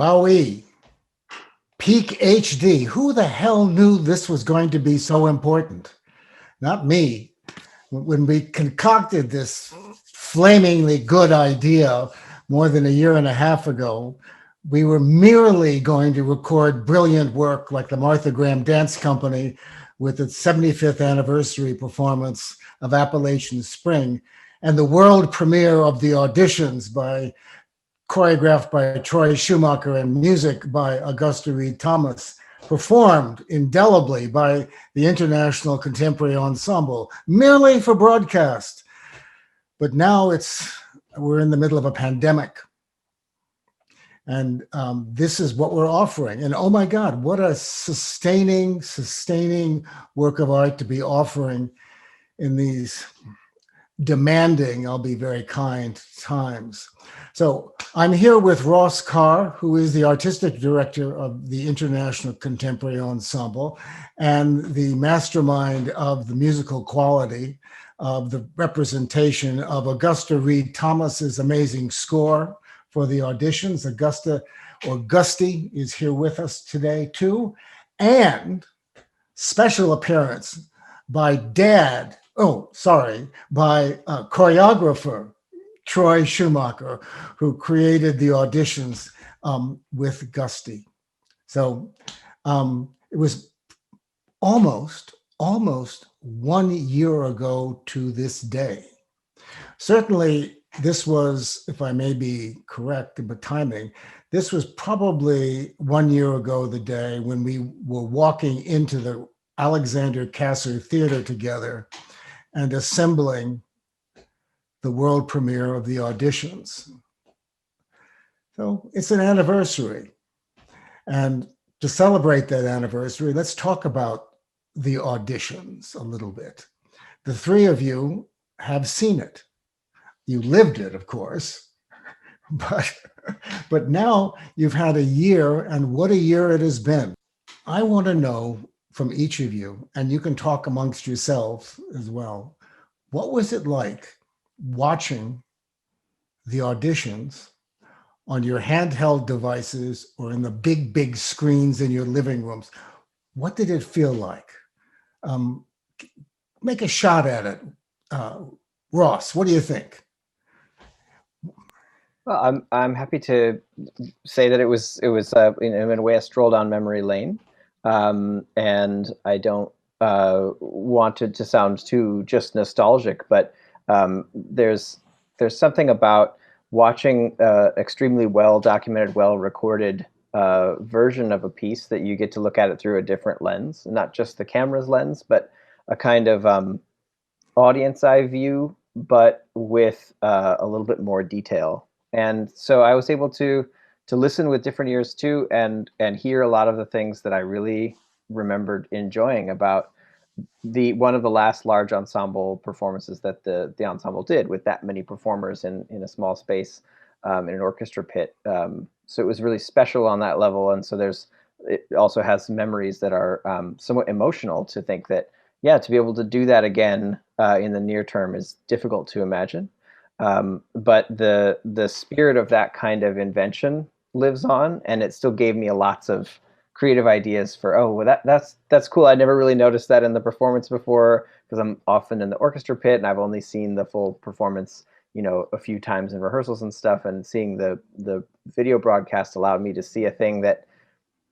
Wowee. Peak HD. Who the hell knew this was going to be so important? Not me. When we concocted this flamingly good idea more than a year and a half ago, we were merely going to record brilliant work like the Martha Graham Dance Company with its 75th anniversary performance of Appalachian Spring and the world premiere of the Auditions choreographed by Troy Schumacher and music by Augusta Reed Thomas, performed indelibly by the International Contemporary Ensemble, merely for broadcast. But now we're in the middle of a pandemic. And this is what we're offering. And oh my God, what a sustaining work of art to be offering in these demanding, I'll be very kind, times. So I'm here with Ross Carr, who is the artistic director of the International Contemporary Ensemble and the mastermind of the musical quality of the representation of Augusta Reed Thomas's amazing score for the Auditions. Gusty is here with us today too. And special appearance by choreographer Troy Schumacher, who created the Auditions with Gusty. So it was almost 1 year ago to this day. Certainly, this was, if I may be correct in the timing, this was probably 1 year ago the day when we were walking into the Alexander Kasser Theater together and assembling the world premiere of the Auditions. So it's an anniversary. And to celebrate that anniversary, let's talk about the Auditions a little bit. The three of you have seen it. You lived it, of course, but now you've had a year, and what a year it has been. I want to know from each of you, and you can talk amongst yourselves as well, what was it like watching the Auditions on your handheld devices or in the big screens in your living rooms? What did it feel like? Make a shot at it. Ross, what do you think? Well, I'm happy to say that it was in a way a stroll down memory lane, and I don't want it to sound too just nostalgic, but there's something about watching extremely well documented, well recorded version of a piece that you get to look at it through a different lens, not just the camera's lens, but a kind of audience eye view, but with a little bit more detail. And so I was able to listen with different ears too, and hear a lot of the things that I really remembered enjoying about one of the last large ensemble performances that the ensemble did, with that many performers in a small space in an orchestra pit. So it was really special on that level, and so it also has memories that are somewhat emotional to think that, yeah, to be able to do that again in the near term is difficult to imagine. But the spirit of that kind of invention lives on, and it still gave me lots of creative ideas for, oh, well, that's cool. I never really noticed that in the performance before, because I'm often in the orchestra pit and I've only seen the full performance, a few times in rehearsals and stuff, and seeing the video broadcast allowed me to see a thing that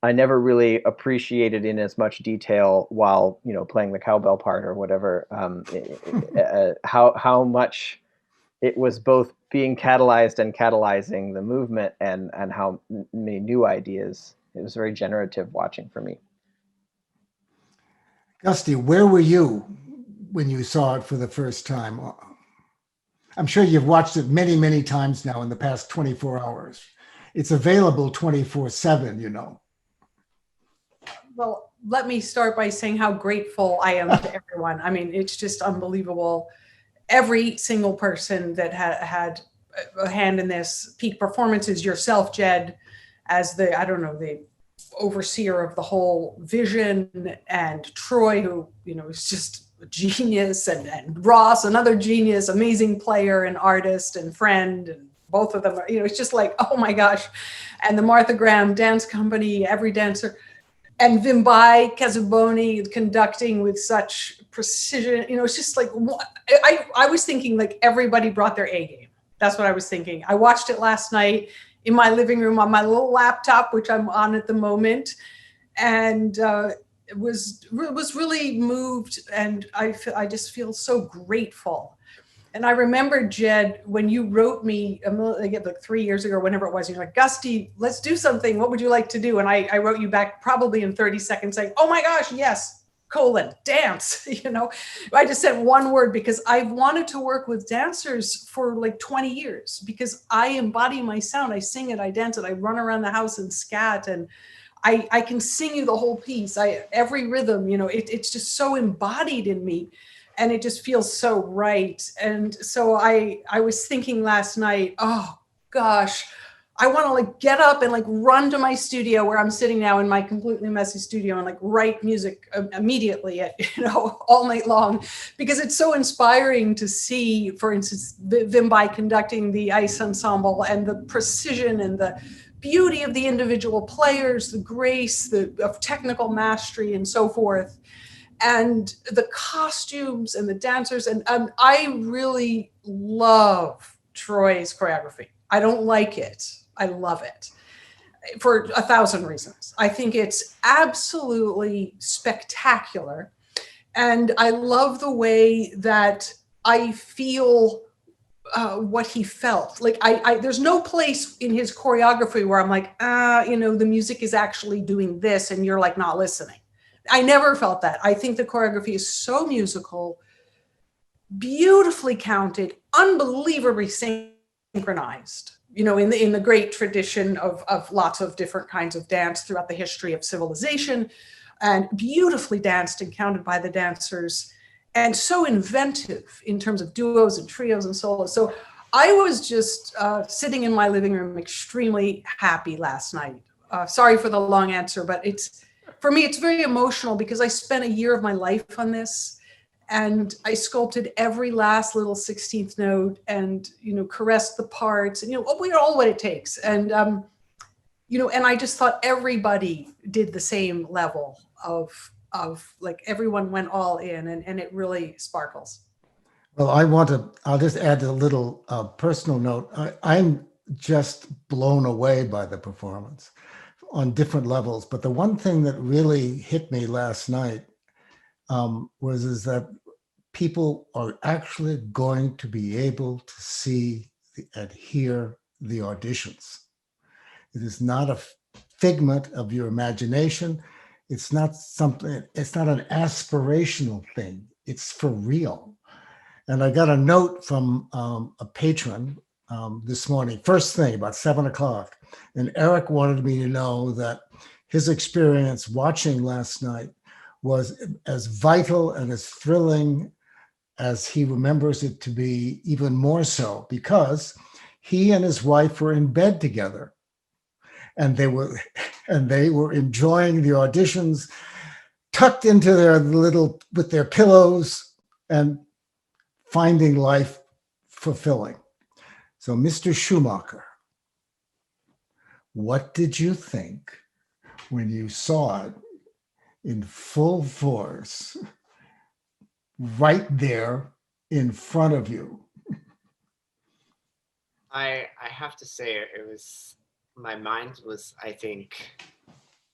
I never really appreciated in as much detail while, playing the cowbell part or whatever, how much it was both being catalyzed and catalyzing the movement, and how many new ideas. It was very generative watching for me. Gusty, where were you when you saw it for the first time? I'm sure you've watched it many times now in the past 24 hours. It's available 24/7, Well, let me start by saying how grateful I am to everyone. I mean, it's just unbelievable. Every single person that had a hand in this. Peak Performances, yourself, Jed, as the overseer of the whole vision, and Troy, who, is just a genius, and Ross, another genius, amazing player and artist and friend, and both of them are, it's just like, oh my gosh. And the Martha Graham Dance Company, every dancer, and Vimbai Casaboni conducting with such precision. It's just like, I was thinking like everybody brought their A game. That's what I was thinking. I watched it last night in my living room on my little laptop, which I'm on at the moment. And it was really moved. And I just feel so grateful. And I remember, Jed, when you wrote me like 3 years ago, whenever it was, you're like, Gusty, let's do something. What would you like to do? And I wrote you back probably in 30 seconds saying, oh my gosh, yes, dance. I just said one word because I've wanted to work with dancers for like 20 years because I embody my sound. I sing it, I dance it, I run around the house and scat, and I can sing you the whole piece. Every rhythm, it's just so embodied in me. And it just feels so right. And so I was thinking last night, oh gosh, I want to like get up and like run to my studio where I'm sitting now in my completely messy studio and like write music immediately, all night long, because it's so inspiring to see, for instance, Vimbai conducting the ice ensemble and the precision and the beauty of the individual players, the grace, of technical mastery and so forth. And the costumes and the dancers. And I really love Troy's choreography. I don't like it. I love it for 1,000 reasons. I think it's absolutely spectacular. And I love the way that I feel what he felt. Like there's no place in his choreography where I'm like, the music is actually doing this and you're like not listening. I never felt that. I think the choreography is so musical, beautifully counted, unbelievably synchronized, in the great tradition of lots of different kinds of dance throughout the history of civilization, and beautifully danced and counted by the dancers, and so inventive in terms of duos and trios and solos. So I was just sitting in my living room extremely happy last night. Sorry for the long answer, but for me, it's very emotional because I spent a year of my life on this, and I sculpted every last little 16th note and, caressed the parts and, all what it takes. And, and I just thought everybody did the same level of like everyone went all in, and it really sparkles. Well, I'll just add a little personal note. I'm just blown away by the performance on different levels. But the one thing that really hit me last night is that people are actually going to be able to see and hear the auditions. It is not a figment of your imagination. It's not an aspirational thing. It's for real. And I got a note from a patron this morning, first thing about 7:00. And Eric wanted me to know that his experience watching last night was as vital and as thrilling as he remembers it to be, even more so, because he and his wife were in bed together, and they were enjoying the auditions, tucked into with their pillows, and finding life fulfilling. So, Mr. Schumacher, what did you think when you saw it in full force right there in front of you? I have to say, my mind was, I think,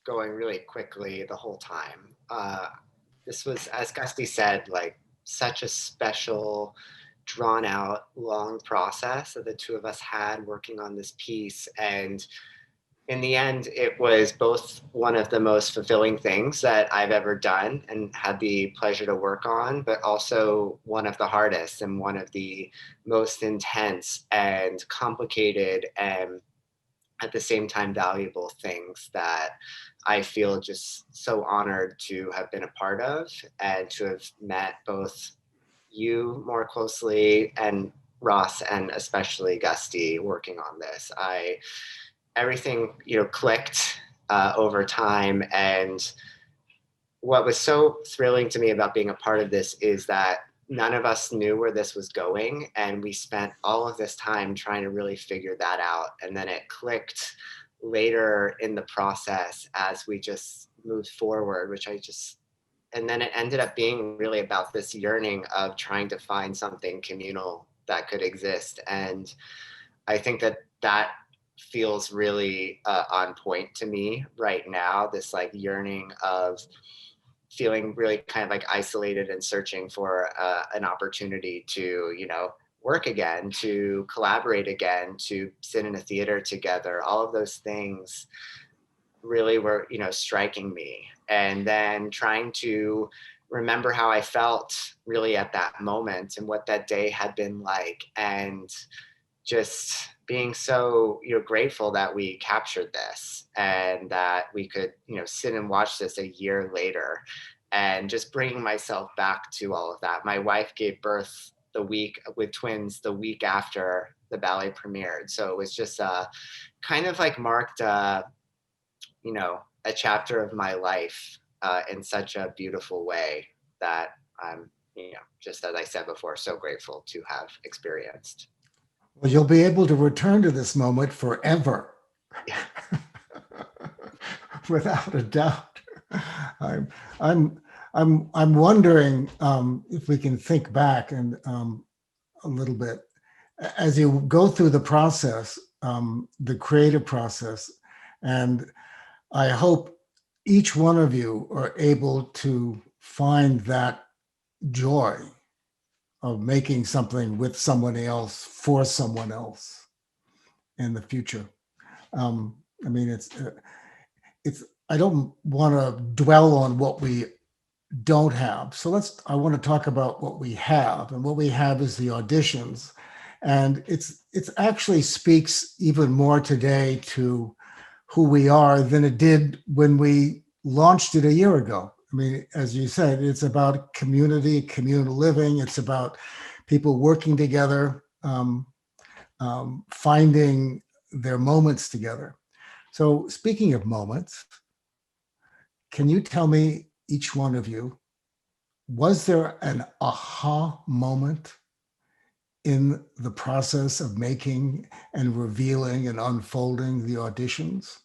going really quickly the whole time. This was, as Gusty said, like such a special, drawn out, long process that the two of us had working on this piece. And in the end, it was both one of the most fulfilling things that I've ever done and had the pleasure to work on, but also one of the hardest and one of the most intense and complicated and at the same time valuable things that I feel just so honored to have been a part of and to have met both you more closely and Ross and especially Gusty working on this. Everything clicked over time, and what was so thrilling to me about being a part of this is that none of us knew where this was going. And we spent all of this time trying to really figure that out. And then it clicked later in the process as we just moved forward, and then it ended up being really about this yearning of trying to find something communal that could exist. And I think that feels really on point to me right now, this like yearning of feeling really kind of like isolated and searching for an opportunity to, work again, to collaborate again, to sit in a theater together. All of those things really were, striking me. And then trying to remember how I felt really at that moment and what that day had been like. And just being so grateful that we captured this and that we could sit and watch this a year later, and just bringing myself back to all of that. My wife gave birth with twins the week after the ballet premiered, so it was just kind of like marked a chapter of my life in such a beautiful way that I'm just as I said before, so grateful to have experienced. Well, you'll be able to return to this moment forever. Yeah. Without a doubt. I'm wondering if we can think back and a little bit as you go through the process, the creative process, and I hope each one of you are able to find that joy of making something with someone else for someone else in the future. I mean, it's. I don't want to dwell on what we don't have. So I want to talk about what we have, and what we have is the auditions, and it's actually speaks even more today to who we are than it did when we launched it a year ago. I mean, as you said, it's about community, communal living. It's about people working together, finding their moments together. So speaking of moments, can you tell me, each one of you, was there an aha moment in the process of making and revealing and unfolding the auditions?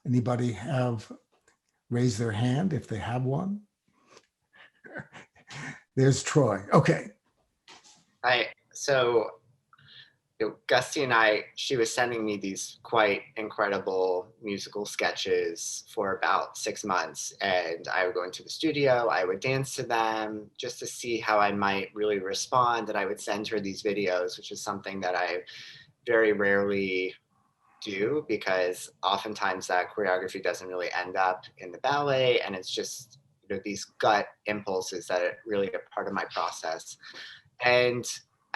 Anybody have raised their hand if they have one? There's Troy. Okay. Gusty and she was sending me these quite incredible musical sketches for about 6 months, and I would go into the studio, I would dance to them just to see how I might really respond, and I would send her these videos, which is something that I very rarely do, because oftentimes that choreography doesn't really end up in the ballet, and it's just these gut impulses that are really a part of my process. And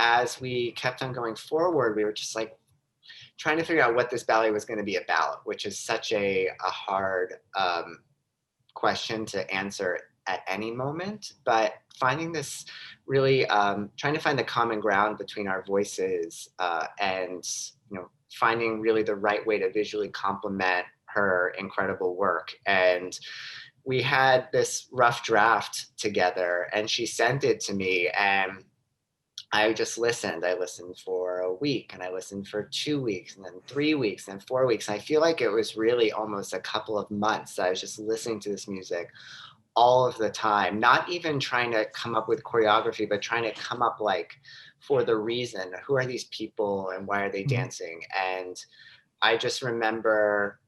as we kept on going forward, we were just like trying to figure out what this ballet was going to be about, which is such a hard question to answer at any moment. But finding this really, trying to find the common ground between our voices and finding really the right way to visually complement her incredible work. And we had this rough draft together, and she sent it to me, and I just listened. I listened for a week, and I listened for 2 weeks, and then 3 weeks, and 4 weeks. And I feel like it was really almost a couple of months that I was just listening to this music all of the time, not even trying to come up with choreography, but trying to come up like for the reason, who are these people and why are they dancing? And I just remember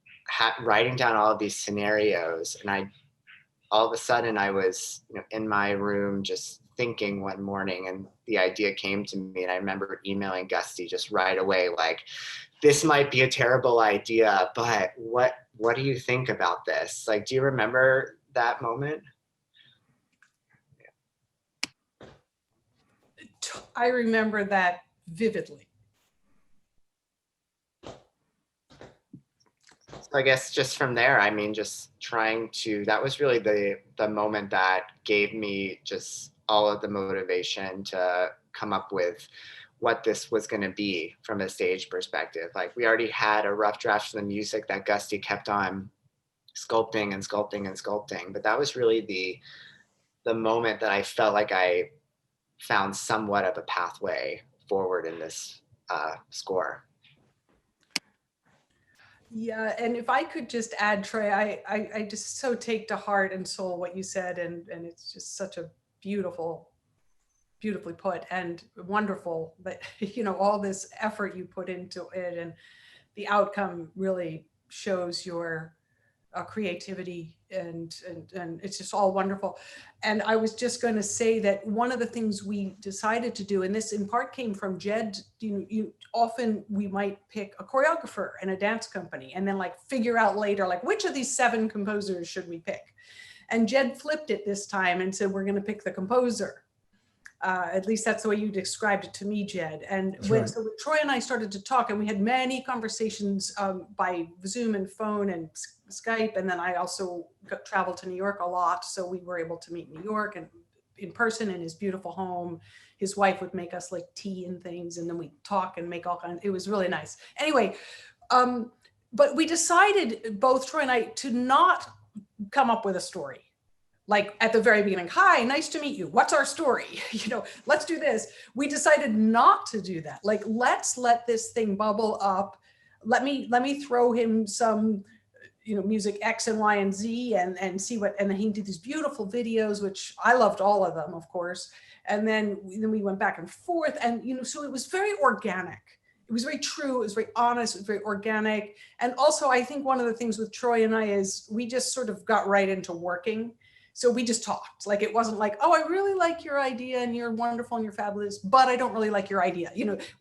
writing down all of these scenarios, and all of a sudden I was in my room just thinking one morning, and the idea came to me, and I remember emailing Gusty just right away, like, this might be a terrible idea, but what do you think about this? Like, do you remember that moment? I remember that vividly. So I guess just from there, I mean, just that was really the moment that gave me just all of the motivation to come up with what this was going to be from a stage perspective. Like, we already had a rough draft of the music that Gusty kept on sculpting and sculpting and sculpting, but that was really the moment that I felt like I found somewhat of a pathway forward in this score. Yeah, and if I could just add, Troy, I just so take to heart and soul what you said, and it's just such a beautifully put and wonderful that all this effort you put into it, and the outcome really shows your creativity, and it's just all wonderful. And I was just going to say that one of the things we decided to do, and this in part came from Jed, often we might pick a choreographer and a dance company and then like figure out later, like which of these 7 composers should we pick? And Jed flipped it this time and said, we're going to pick the composer. At least that's the way you described it to me, Jed. And so when Troy and I started to talk, and we had many conversations by Zoom and phone and Skype, and then I also traveled to New York a lot, so we were able to meet in New York and in person in his beautiful home. His wife would make us like tea and things, and then we'd talk and make all kinds. It was really nice. Anyway, but we decided, both Troy and I, to not come up with a story. Like at the very beginning, hi, nice to meet you. What's our story? Let's do this. We decided not to do that. Like, let's let this thing bubble up. Let me throw him some, music X and Y and Z and see what, and then he did these beautiful videos, which I loved all of them, of course. And then we went back and forth, and, so it was very organic. It was very true. It was very honest. It was very organic. And also, I think one of the things with Troy and I is we just sort of got right into working. So we just talked. Like, it wasn't like, oh, I really like your idea and you're wonderful and you're fabulous, but I don't really like your idea.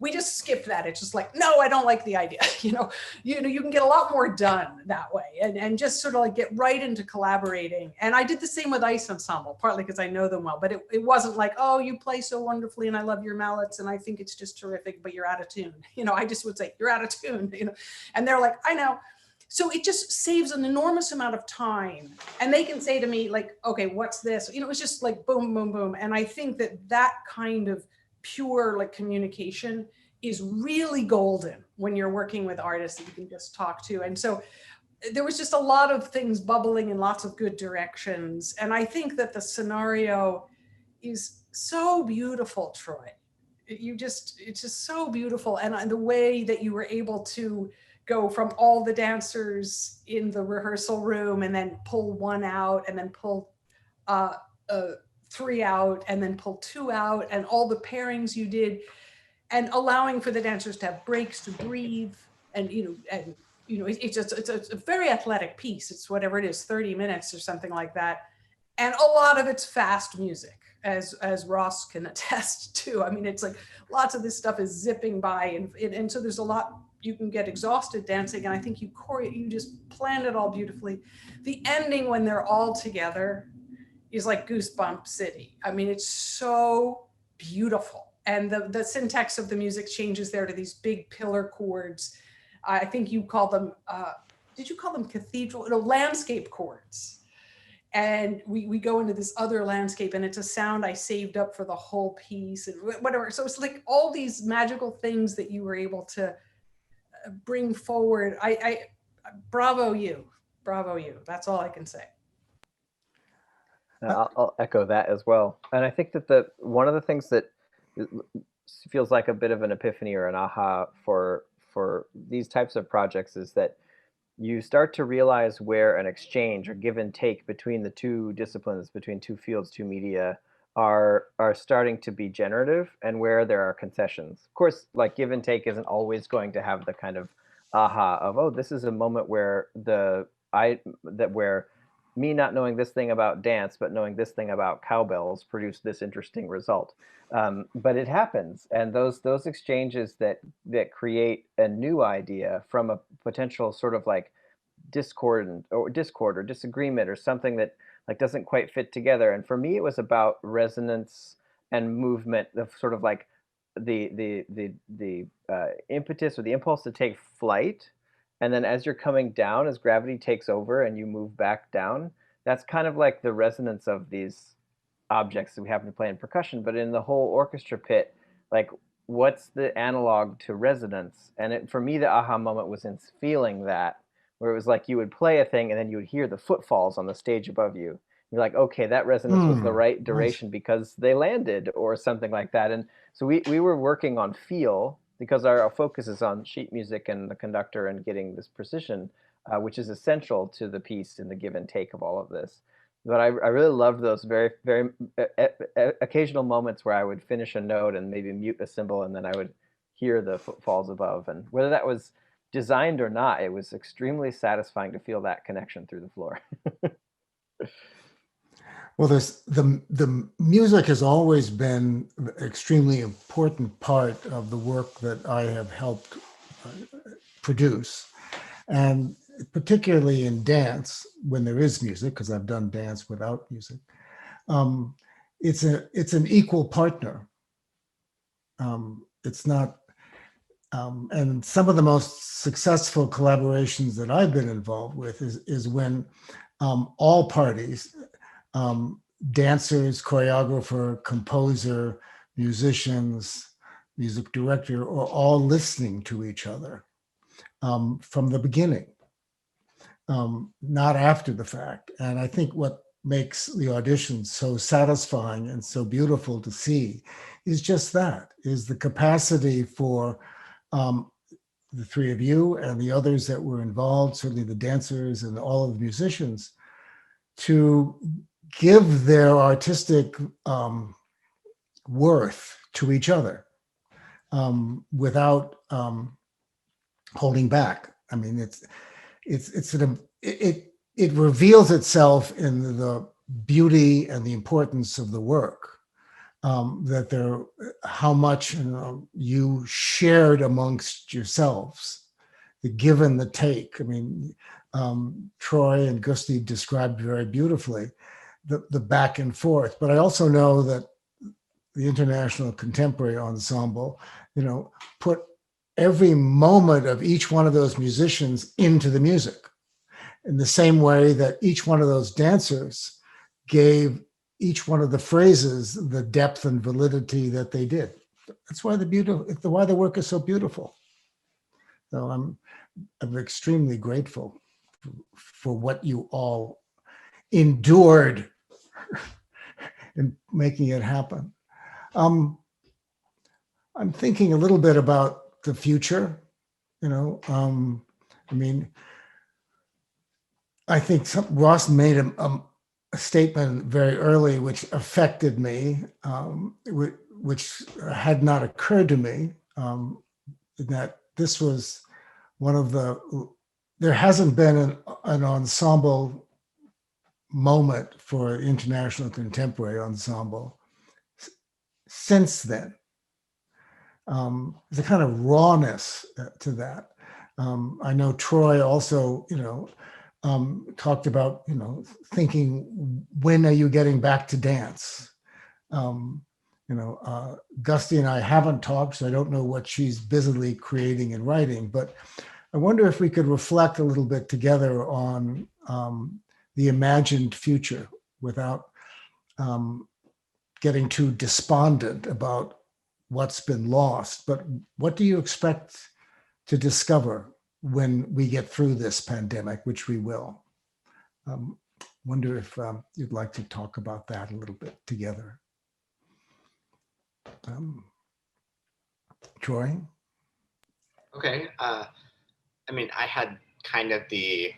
We just skipped that. It's just like, no, I don't like the idea. You can get a lot more done that way, and just sort of like get right into collaborating. And I did the same with Ice Ensemble, partly because I know them well, but it wasn't like, oh, you play so wonderfully and I love your mallets and I think it's just terrific, but you're out of tune. I just would say, you're out of tune, and they're like, I know. So it just saves an enormous amount of time. And they can say to me, like, okay, what's this? It's just like boom, boom, boom. And I think that kind of pure like communication is really golden when you're working with artists that you can just talk to. And so there was just a lot of things bubbling in lots of good directions. And I think that the scenario is so beautiful, Troy. It's just so beautiful. And the way that you were able to go from all the dancers in the rehearsal room and then pull 1 out and then pull 3 out and then pull 2 out, and all the pairings you did, and allowing for the dancers to have breaks to breathe. And it's a very athletic piece. It's whatever it is, 30 minutes or something like that. And a lot of it's fast music, as Ross can attest to. I mean, it's like lots of this stuff is zipping by, and so there's a lot. You can get exhausted dancing, and I think you just planned it all beautifully. The ending, when they're all together, is like Goosebump City. I mean, it's so beautiful, and the syntax of the music changes there to these big pillar chords. I think you call them. Did you call them cathedral? No, landscape chords. And we go into this other landscape, and it's a sound I saved up for the whole piece and whatever. So it's like all these magical things that you were able to bring forward. I bravo you. That's all I can say. I'll echo that as well. And I think that one of the things that feels like a bit of an epiphany or an aha for these types of projects is that you start to realize where an exchange or give and take between the two disciplines, between two fields, two media, are starting to be generative, and where there are concessions. Of course, like, give and take isn't always going to have the kind of aha of, oh, this is a moment where where me not knowing this thing about dance but knowing this thing about cowbells produced this interesting result. But it happens, and those exchanges that create a new idea from a potential sort of like discord or disagreement or something that like doesn't quite fit together. And for me, it was about resonance and movement, of sort of like the impetus or the impulse to take flight, and then as you're coming down, as gravity takes over and you move back down, that's kind of like the resonance of these objects that we happen to play in percussion. But in the whole orchestra pit, like, what's the analog to resonance? And for me, the aha moment was in feeling that, where it was like you would play a thing and then you would hear the footfalls on the stage above you, You're like, okay, that resonance was the right Nice. duration because they landed or something like that. And so we were working on feel because our focus is on sheet music and the conductor and getting this precision, which is essential to the piece and the give and take of all of this. But I really loved those very, very occasional moments where I would finish a note and maybe mute a cymbal, and then I would hear the footfalls above. And whether that was designed or not, it was extremely satisfying to feel that connection through the floor. Well, there's the music has always been an extremely important part of the work that I have helped produce, and particularly in dance when there is music, because I've done dance without music. It's an equal partner. It's not, and some of the most successful collaborations that I've been involved with is when all parties, dancers, choreographer, composer, musicians, music director, are all listening to each other from the beginning, not after the fact. And I think what makes the auditions so satisfying and so beautiful to see is just that, is the capacity for the three of you and the others that were involved, certainly the dancers and all of the musicians, to give their artistic worth to each other without holding back. I mean, it reveals itself in the beauty and the importance of the work. That how much you shared amongst yourselves, the give and the take. I mean, Troy and Gusti described very beautifully the back and forth. But I also know that the International Contemporary Ensemble, put every moment of each one of those musicians into the music, in the same way that each one of those dancers gave each one of the phrases the depth and validity that they did. That's why why the work is so beautiful. So I'm extremely grateful for what you all endured in making it happen. I'm thinking a little bit about the future. I mean, I think Ross made a statement very early which affected me, which had not occurred to me, that this was there hasn't been an ensemble moment for International Contemporary Ensemble since then. There's a kind of rawness to that. I know Troy also, talked about, thinking, when are you getting back to dance? Gusti and I haven't talked, so I don't know what she's busily creating and writing, but I wonder if we could reflect a little bit together on the imagined future without getting too despondent about what's been lost. But what do you expect to discover when we get through this pandemic, which we will? Wonder if you'd like to talk about that a little bit together. Troy? Okay. I mean, I had kind of the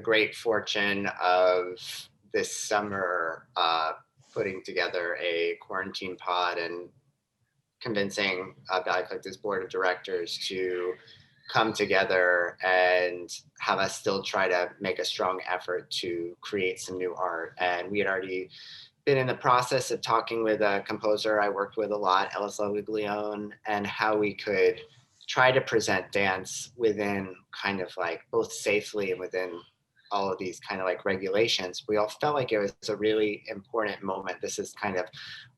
great fortune of this summer putting together a quarantine pod and convincing Valley Collective's board of directors to come together and have us still try to make a strong effort to create some new art. And we had already been in the process of talking with a composer I worked with a lot, Ellis Leviglione, and how we could try to present dance within kind of like both safely and within all of these kind of like regulations. We all felt like it was a really important moment. This is kind of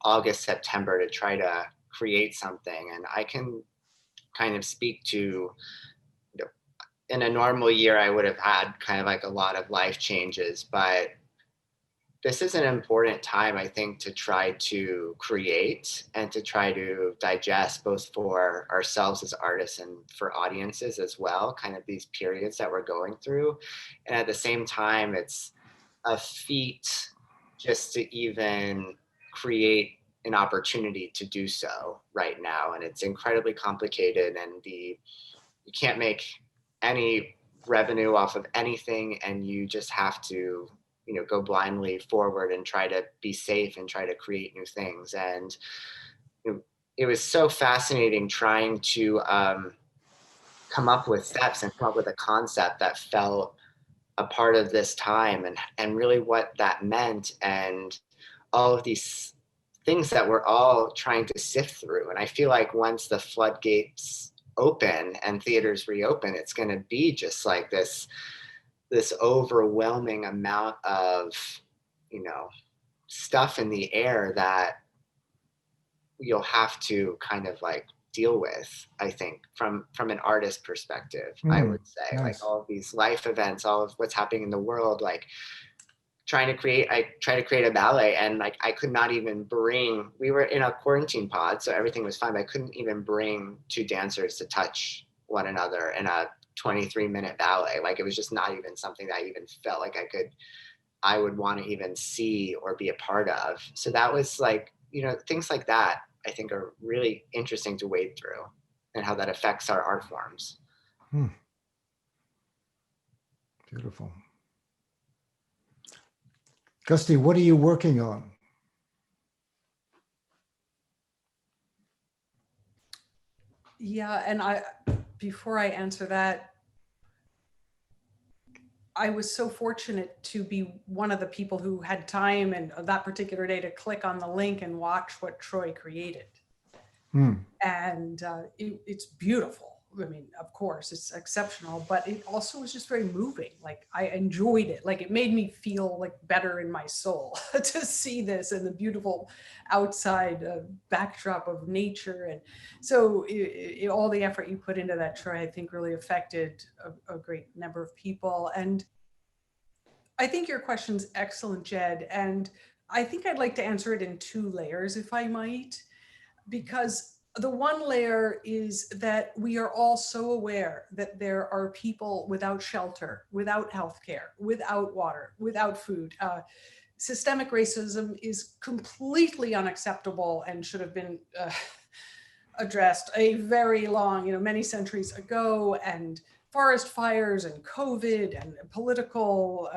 August, September, to try to create something. And I can kind of speak to, in a normal year, I would have had kind of like a lot of life changes, but this is an important time, I think, to try to create and to try to digest, both for ourselves as artists and for audiences as well, kind of these periods that we're going through. And at the same time, it's a feat just to even create an opportunity to do so right now. And it's incredibly complicated, and you can't make any revenue off of anything, and you just have to, go blindly forward and try to be safe and try to create new things. And it was so fascinating trying to come up with steps and come up with a concept that felt a part of this time, and really what that meant, and all of these things that we're all trying to sift through. And I feel like once the floodgates open and theaters reopen, it's going to be just like this overwhelming amount of, stuff in the air that you'll have to kind of like deal with, I think, from an artist perspective. I would say, nice. like, all of these life events, all of what's happening in the world, like I try to create a ballet, and like I could not even bring, we were in a quarantine pod, so everything was fine, but I couldn't even bring two dancers to touch one another in a 23-minute ballet. Like, it was just not even something that I even felt like I would want to even see or be a part of. So that was like, things like that I think are really interesting to wade through, and how that affects our art forms. Beautiful. Gusty, what are you working on? Yeah, and before I answer that, I was so fortunate to be one of the people who had time and that particular day to click on the link and watch what Troy created. And it's beautiful. I mean, of course, it's exceptional, but it also was just very moving. Like, I enjoyed it. Like, it made me feel like better in my soul to see this and the beautiful outside backdrop of nature. And so all the effort you put into that, Troy, I think really affected a great number of people. And I think your question's excellent, Jed. And I think I'd like to answer it in two layers, if I might, because the one layer is that we are all so aware that there are people without shelter, without healthcare, without water, without food. Systemic racism is completely unacceptable and should have been addressed a very long, many centuries ago. And forest fires and COVID and political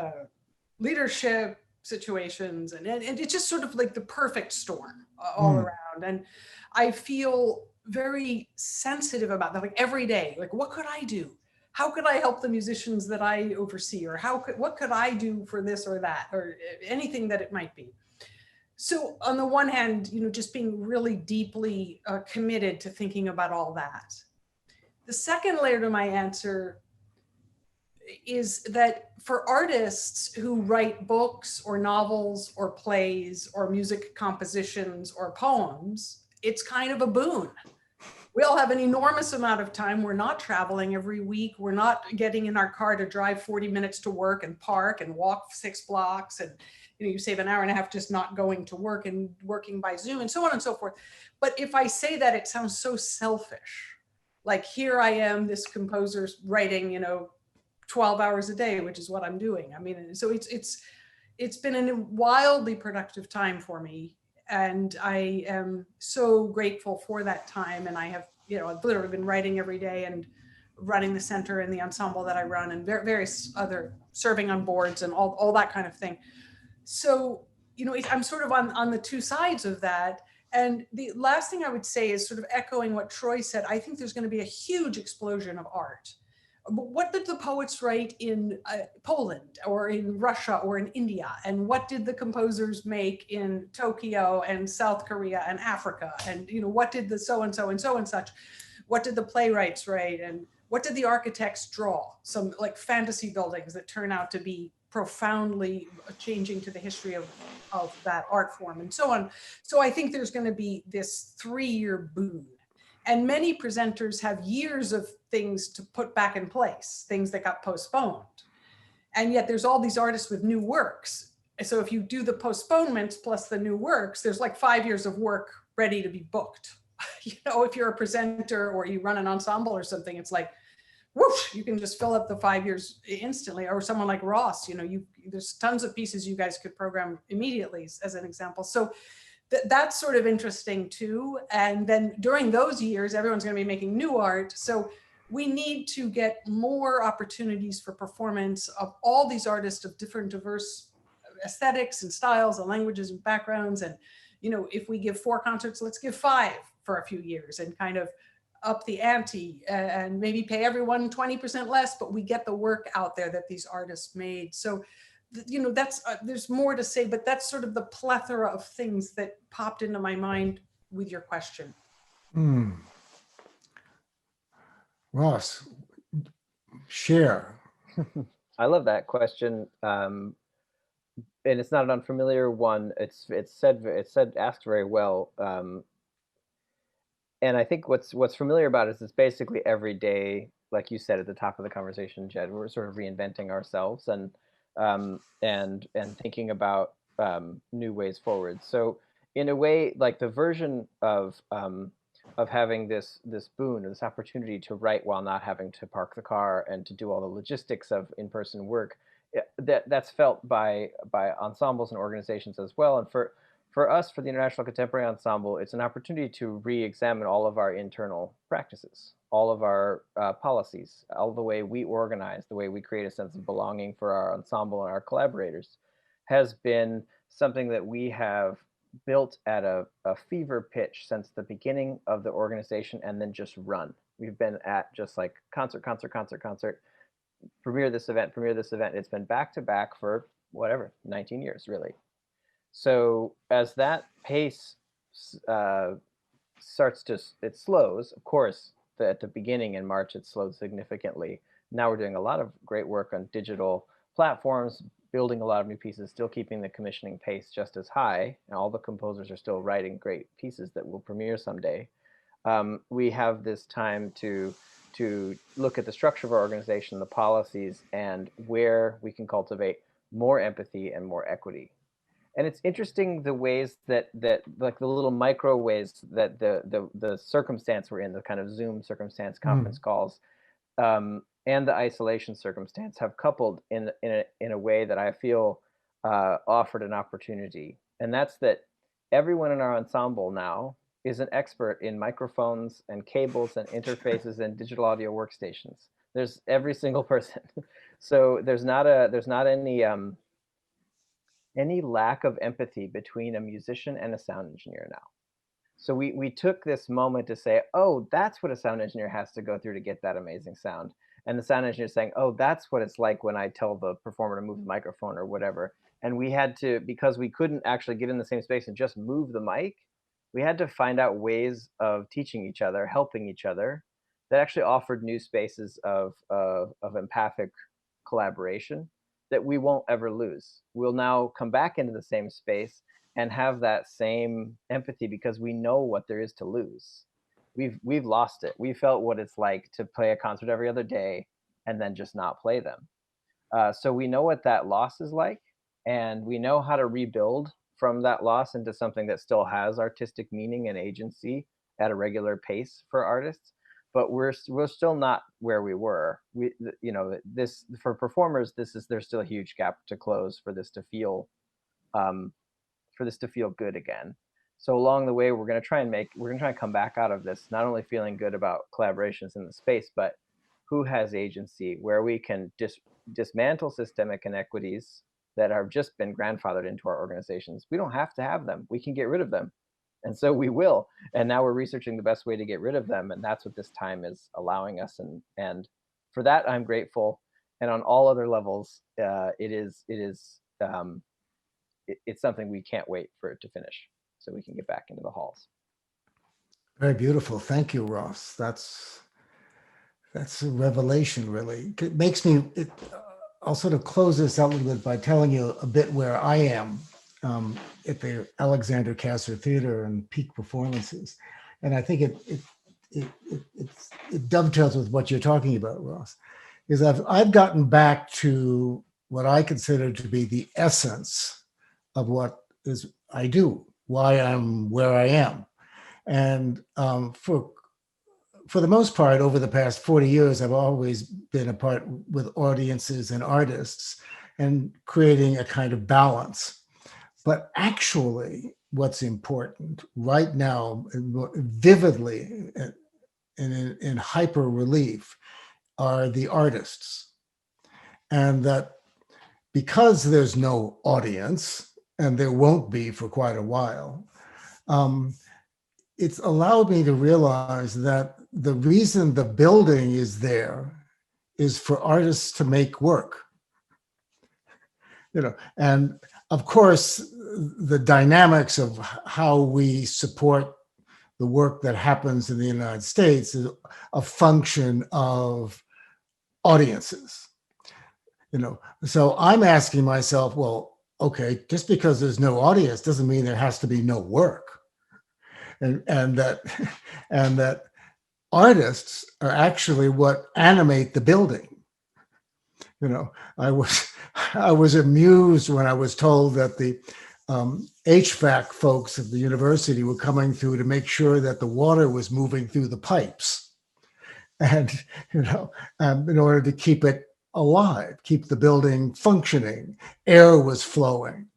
leadership situations. And it's just sort of like the perfect storm all around. And I feel very sensitive about that. Like, every day, like, what could I do? How could I help the musicians that I oversee? Or what could I do for this or that, or anything that it might be? So on the one hand, just being really deeply committed to thinking about all that. The second layer to my answer is that for artists who write books or novels or plays or music compositions or poems, it's kind of a boon. We all have an enormous amount of time. We're not traveling every week. We're not getting in our car to drive 40 minutes to work and park and walk 6 blocks. And you save an hour and a half just not going to work and working by Zoom and so on and so forth. But if I say that, it sounds so selfish. Like, here I am, this composer's writing, 12 hours a day, which is what I'm doing. I mean, so it's been a wildly productive time for me. And I am so grateful for that time. And I have, I've literally been writing every day and running the center and the ensemble that I run, and various other, serving on boards and all that kind of thing. So, I'm sort of on the two sides of that. And the last thing I would say is sort of echoing what Troy said. I think there's going to be a huge explosion of art. What did the poets write in Poland or in Russia or in India? And what did the composers make in Tokyo and South Korea and Africa? And, what did the so-and-so and so and such? What did the playwrights write? And what did the architects draw? Some like fantasy buildings that turn out to be profoundly changing to the history of that art form and so on. So I think there's going to be this 3-year boom. And many presenters have years of things to put back in place, things that got postponed. And yet there's all these artists with new works. So if you do the postponements plus the new works, there's like 5 years of work ready to be booked. If you're a presenter or you run an ensemble or something, it's like whoosh, you can just fill up the 5 years instantly. Or someone like Ross, you know, there's tons of pieces you guys could program immediately, as an example. So that's sort of interesting too. And then during those years, everyone's going to be making new art. So we need to get more opportunities for performance of all these artists of different diverse aesthetics and styles and languages and backgrounds. And, you know, if we give 4 concerts, let's give 5 for a few years and kind of up the ante and maybe pay everyone 20% less, but we get the work out there that these artists made. So, you know, that's there's more to say, but that's sort of the plethora of things that popped into my mind with your question. Ross, share. I love that question. And it's not an unfamiliar one. It's asked very well. And I think what's familiar about it is it's basically every day, like you said at the top of the conversation, Jed, we're sort of reinventing ourselves and thinking about new ways forward. So in a way, like the version of having this boon, this opportunity to write while not having to park the car and to do all the logistics of in-person work, that's felt by ensembles and organizations as well. And for us, for the International Contemporary Ensemble, it's an opportunity to re-examine all of our internal practices, all of our policies, all the way we organize, the way we create a sense of belonging for our ensemble and our collaborators, has been something that we have built at a fever pitch since the beginning of the organization, and then just run. We've been at just like concert, premiere this event. It's been back to back for whatever, 19 years, really. So as that pace it slows, of course, at the beginning in March, it slowed significantly. Now we're doing a lot of great work on digital platforms, building a lot of new pieces, still keeping the commissioning pace just as high. And all the composers are still writing great pieces that will premiere someday. We have this time to look at the structure of our organization, the policies, and where we can cultivate more empathy and more equity. And it's interesting the ways that like the little micro ways that the circumstance we're in, the kind of Zoom circumstance, conference calls, and the isolation circumstance have coupled in a way that I feel offered an opportunity. And that's that everyone in our ensemble now is an expert in microphones and cables and interfaces and digital audio workstations. There's every single person. So there's not any lack of empathy between a musician and a sound engineer now. So we took this moment to say, oh, that's what a sound engineer has to go through to get that amazing sound. And the sound engineer is saying, oh, that's what it's like when I tell the performer to move the microphone or whatever. And we had to, because we couldn't actually get in the same space and just move the mic, we had to find out ways of teaching each other, helping each other, that actually offered new spaces of empathic collaboration that we won't ever lose. We'll now come back into the same space and have that same empathy because we know what there is to lose. We've lost it. We felt what it's like to play a concert every other day and then just not play them. So we know what that loss is like, and we know how to rebuild from that loss into something that still has artistic meaning and agency at a regular pace for artists. But we're still not where we were. This for performers, there's still a huge gap to close for this to feel good again. So along the way, we're going to try and come back out of this not only feeling good about collaborations in the space, but who has agency, where we can dismantle systemic inequities that have just been grandfathered into our organizations. We don't have to have them. We can get rid of them. And so we will. And now we're researching the best way to get rid of them. And that's what this time is allowing us. And for that, I'm grateful. And on all other levels, it's something we can't wait for it to finish so we can get back into the halls. Very beautiful. Thank you, Ross. That's a revelation, really. It makes me, I'll sort of close this out a little bit by telling you a bit where I am at the Alexander Kasser Theater and peak performances. And I think it dovetails with what you're talking about, Ross, is I've gotten back to what I consider to be the essence of what is I do, why I'm where I am. And for for the most part, over the past 40 years, I've always been a part with audiences and artists and creating a kind of balance. But actually, what's important right now, vividly and in hyper relief, are the artists. And that because there's no audience, and there won't be for quite a while, it's allowed me to realize that the reason the building is there is for artists to make work. And of course, the dynamics of how we support the work that happens in the United States is a function of audiences. So I'm asking myself, well, okay, just because there's no audience doesn't mean there has to be no work. And that artists are actually what animate the building. I was amused when I was told that the HVAC folks at the university were coming through to make sure that the water was moving through the pipes, and in order to keep it alive, keep the building functioning, air was flowing.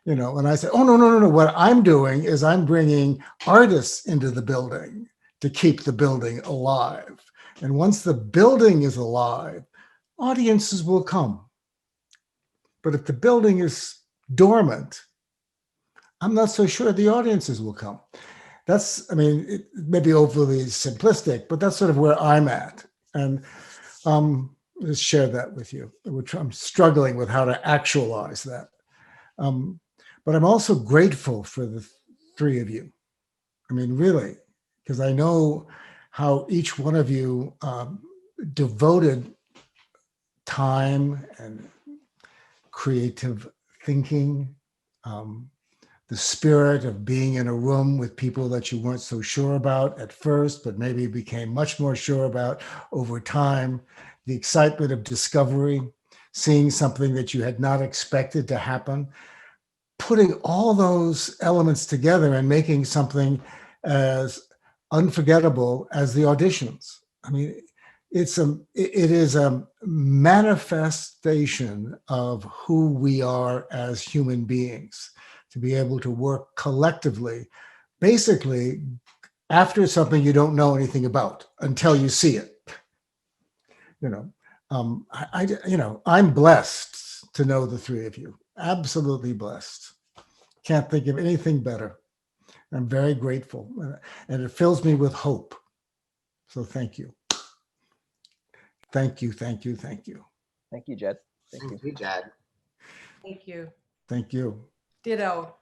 And I said, oh, no. What I'm doing is I'm bringing artists into the building to keep the building alive. And once the building is alive, audiences will come. But if the building is dormant, I'm not so sure the audiences will come. It may be overly simplistic, but that's sort of where I'm at. And just share that with you, which I'm struggling with how to actualize that. But I'm also grateful for the three of you. Really, because I know how each one of you devoted time and creative thinking, the spirit of being in a room with people that you weren't so sure about at first, but maybe became much more sure about over time, the excitement of discovery, seeing something that you had not expected to happen, putting all those elements together and making something as unforgettable as the auditions. It is a manifestation of who we are as human beings, to be able to work collectively, basically after something you don't know anything about until you see it. I'm blessed to know the three of you. Absolutely blessed. Can't think of anything better. I'm very grateful, and it fills me with hope. So thank you. Thank you. Thank you, Jed. Thank you, Jed. Thank you. Thank you. Ditto.